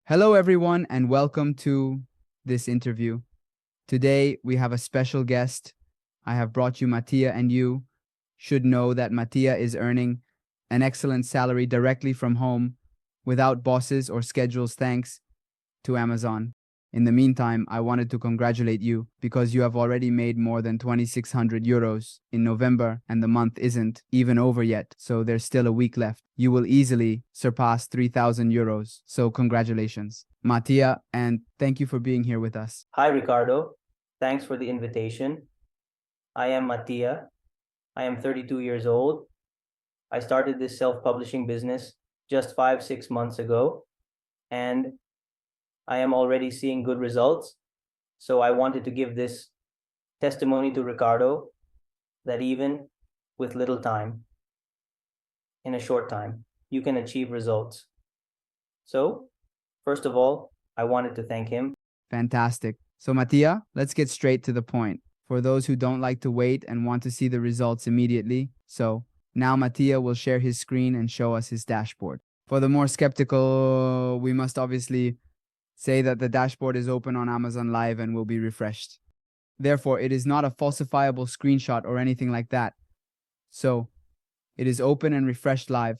Hello, everyone, and welcome to this interview. Today, we have a special guest. I have brought you Mattia, and you should know that Mattia is earning an excellent salary directly from home without bosses or schedules, thanks to Amazon. In the meantime, I wanted to congratulate you because you have already made more than 2,600 euros in November, and the month isn't even over yet, so there's still a week left. You will easily surpass 3,000 euros, so congratulations, Mattia, and thank you for being here with us. Hi, Ricardo. Thanks for the invitation. I am Mattia. I am 32 years old. I started this self-publishing business just 5-6 months ago, and I am already seeing good results. So I wanted to give this testimony to Ricardo that even with little time, in a short time, you can achieve results. So, first of all, I wanted to thank him. Fantastic. So, Mattia, let's get straight to the point. For those who don't like to wait and want to see the results immediately, so now Mattia will share his screen and show us his dashboard. For the more skeptical, we must obviously say that the dashboard is open on Amazon Live and will be refreshed. Therefore, it is not a falsifiable screenshot or anything like that. So, it is open and refreshed live.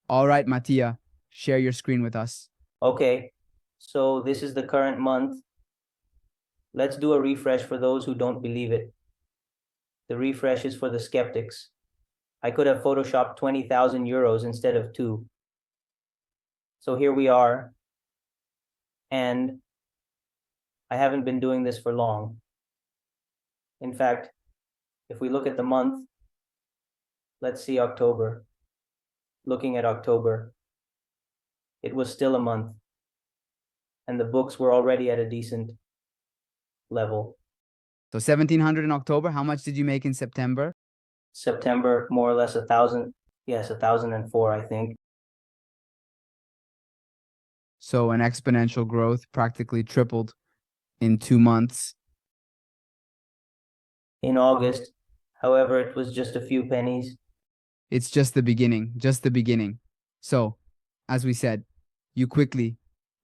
All right, Mattia, share your screen with us. Okay, so this is the current month. Let's do a refresh for those who don't believe it. The refresh is for the skeptics. I could have photoshopped 20,000 euros instead of 2. So here we are. And I haven't been doing this for long. In fact, if we look at the month, let's see October. Looking at October, it was still a month, and the books were already at a decent level. So 1,700 in October. How much did you make in September? September, more or less 1,000. Yes, 1,004, I think. So an exponential growth, practically tripled in 2 months. In August, however, it was just a few pennies. It's just the beginning, just the beginning. So, as we said, you quickly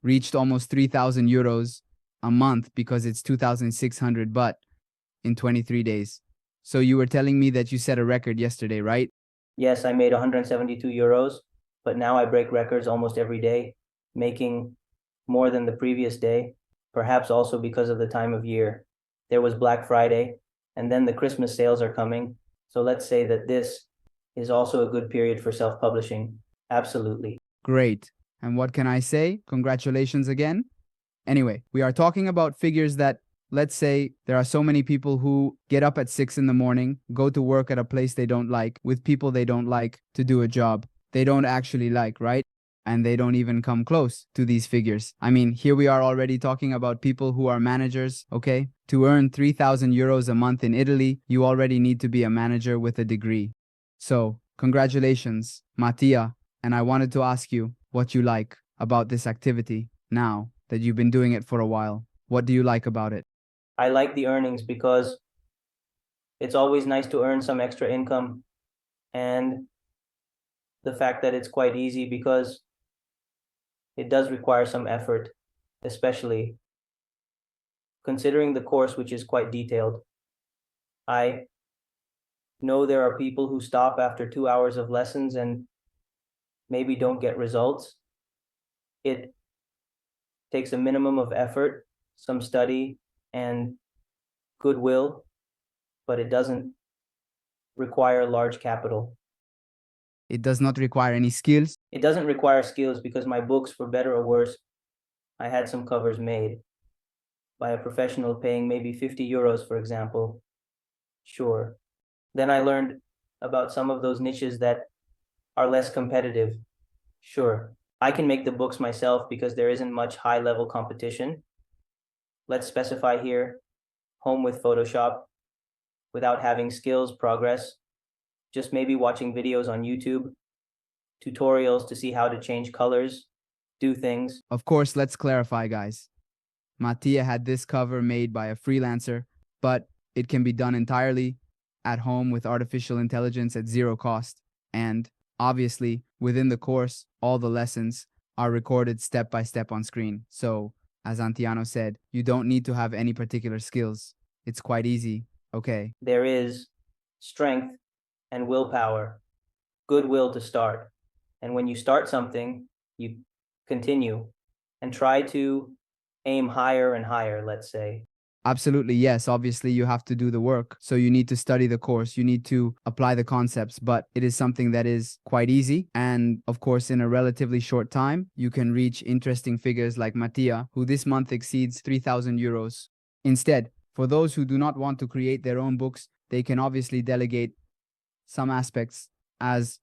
reached almost 3,000 euros a month because it's 2,600, but in 23 days. So you were telling me that you set a record yesterday, right? Yes, I made 172 euros, but now I break records almost every day, making more than the previous day, perhaps also because of the time of year. There was Black Friday, and then the Christmas sales are coming. So let's say that this is also a good period for self-publishing. Absolutely. Great. And what can I say? Congratulations again. Anyway, we are talking about figures that, let's say, there are so many people who get up at 6 in the morning, go to work at a place they don't like, with people they don't like, to do a job they don't actually like, right? And they don't even come close to these figures. I mean, here we are already talking about people who are managers, okay? To earn 3,000 euros a month in Italy, you already need to be a manager with a degree. So, congratulations, Mattia. And I wanted to ask you what you like about this activity now that you've been doing it for a while. What do you like about it? I like the earnings because it's always nice to earn some extra income, and the fact that it's quite easy because it does require some effort, especially considering the course, which is quite detailed. I know there are people who stop after 2 hours of lessons and maybe don't get results. It takes a minimum of effort, some study, and goodwill, but it doesn't require large capital. It does not require any skills. It doesn't require skills because my books, for better or worse, I had some covers made by a professional paying maybe 50 euros, for example. Sure. Then I learned about some of those niches that are less competitive. Sure. I can make the books myself because there isn't much high-level competition. Let's specify here, home with Photoshop, without having skills, progress, just maybe watching videos on YouTube, tutorials to see how to change colors, do things. Of course, let's clarify, guys. Mattia had this cover made by a freelancer, but it can be done entirely at home with artificial intelligence at zero cost. And obviously, within the course, all the lessons are recorded step by step on screen. So, as Antiano said, you don't need to have any particular skills. It's quite easy. Okay. There is strength and willpower, goodwill to start. And when you start something, you continue and try to aim higher and higher, let's say. Absolutely, yes. Obviously, you have to do the work. So you need to study the course, you need to apply the concepts, but it is something that is quite easy. And of course, in a relatively short time, you can reach interesting figures like Mattia, who this month exceeds 3,000 euros. Instead, for those who do not want to create their own books, they can obviously delegate some aspects as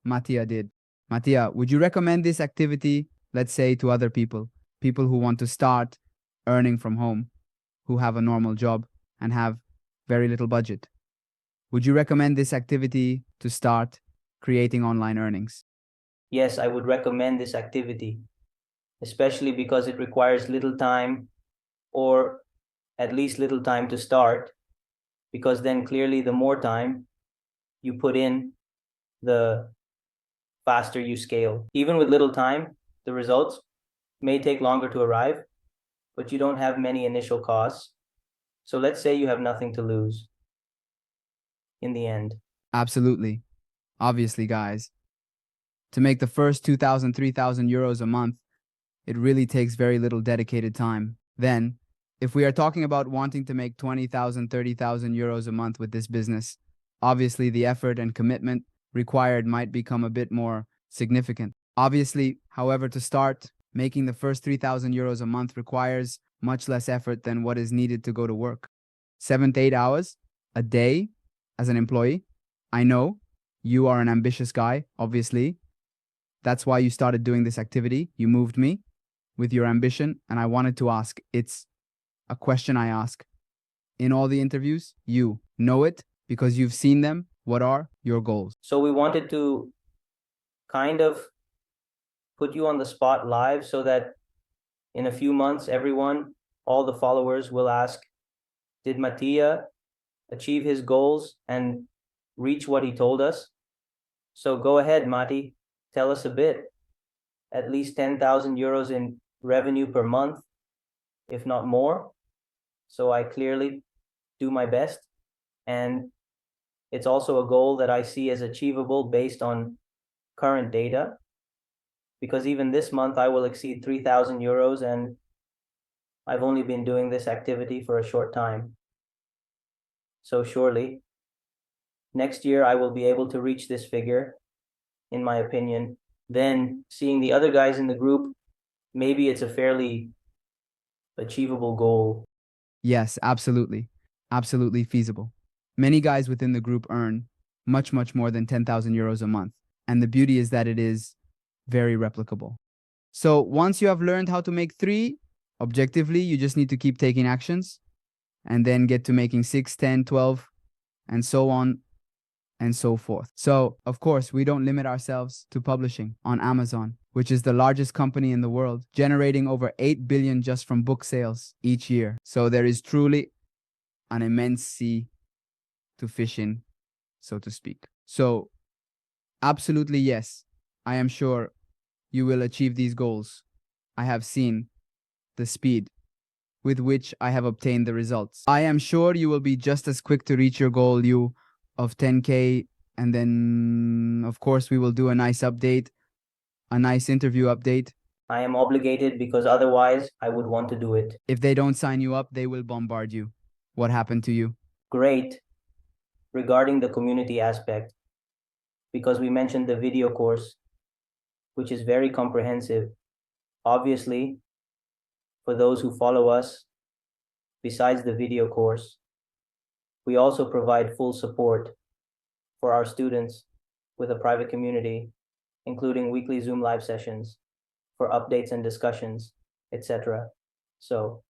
Mattia did. Mattia, would you recommend this activity, let's say, to other people, people who want to start earning from home, who have a normal job and have very little budget? Would you recommend this activity to start creating online earnings? Yes, I would recommend this activity, especially because it requires little time, or at least little time to start, because then clearly the more time you put in, the faster you scale. Even with little time, the results may take longer to arrive, but you don't have many initial costs. So let's say you have nothing to lose in the end. Absolutely. Obviously, guys, to make the first 2,000, 3,000 euros a month, it really takes very little dedicated time. Then, if we are talking about wanting to make 20,000, 30,000 euros a month with this business, obviously the effort and commitment required might become a bit more significant. Obviously, however, to start, making the first 3,000 euros a month requires much less effort than what is needed to go to work. 7 to 8 hours a day as an employee. I know you are an ambitious guy, obviously. That's why you started doing this activity. You moved me with your ambition, and I wanted to ask. It's a question I ask in all the interviews. You know it because you've seen them. What are your goals? So we wanted to kind of put you on the spot live so that in a few months, everyone, all the followers will ask, did Mattia achieve his goals and reach what he told us? So go ahead, Mati, tell us a bit. At least 10,000 euros in revenue per month, if not more. So I clearly do my best. And it's also a goal that I see as achievable based on current data, because even this month I will exceed 3,000 euros, and I've only been doing this activity for a short time. So surely next year I will be able to reach this figure, in my opinion. Then seeing the other guys in the group, maybe it's a fairly achievable goal. Yes, absolutely. Absolutely feasible. Many guys within the group earn much, much more than 10,000 euros a month. And the beauty is that it is very replicable. So once you have learned how to make three, objectively, you just need to keep taking actions and then get to making 6, 10, 12, and so on and so forth. So, of course, we don't limit ourselves to publishing on Amazon, which is the largest company in the world, generating over 8 billion just from book sales each year. So there is truly an immense sea to fish in, so to speak. So, absolutely yes, I am sure you will achieve these goals. I have seen the speed with which I have obtained the results. I am sure you will be just as quick to reach your goal, you, of 10K. And then, of course, we will do a nice update, a nice interview update. I am obligated because otherwise I would want to do it. If they don't sign you up, they will bombard you. What happened to you? Great. Regarding the community aspect, because we mentioned the video course, which is very comprehensive. Obviously, for those who follow us, besides the video course, we also provide full support for our students with a private community, including weekly Zoom live sessions for updates and discussions, etc. So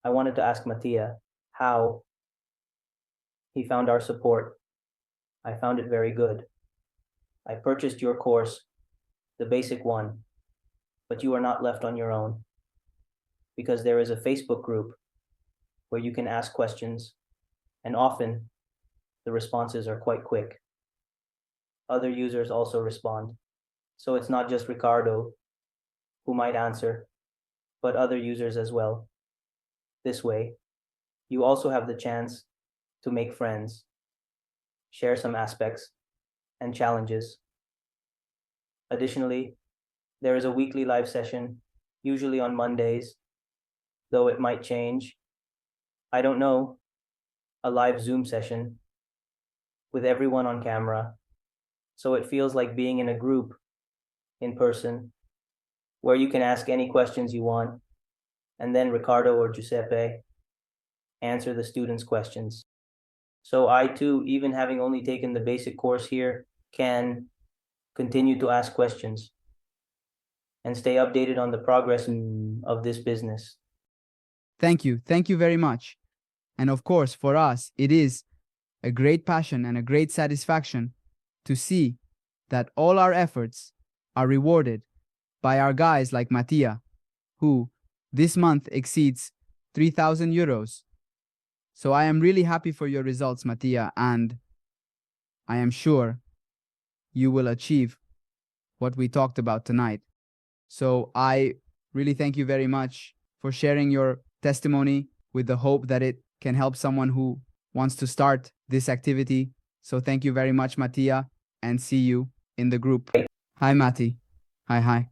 I wanted to ask Mattia how he found our support. I found it very good. I purchased your course, the basic one, but you are not left on your own, because there is a Facebook group where you can ask questions, and often the responses are quite quick. Other users also respond. So it's not just Ricardo who might answer, but other users as well. This way, you also have the chance to make friends, share some aspects and challenges. Additionally, there is a weekly live session, usually on Mondays, though it might change. I don't know, a live Zoom session with everyone on camera, so it feels like being in a group in person where you can ask any questions you want, and then Ricardo or Giuseppe answer the students' questions. So I too, even having only taken the basic course here, can continue to ask questions and stay updated on the progress of this business. Thank you. Thank you very much. And of course, for us, it is a great passion and a great satisfaction to see that all our efforts are rewarded by our guys like Mattia, who this month exceeds 3,000 euros. So I am really happy for your results, Mattia, and I am sure you will achieve what we talked about tonight. So I really thank you very much for sharing your testimony with the hope that it can help someone who wants to start this activity. So thank you very much, Mattia, and see you in the group. Hi, Matti. Hi, hi.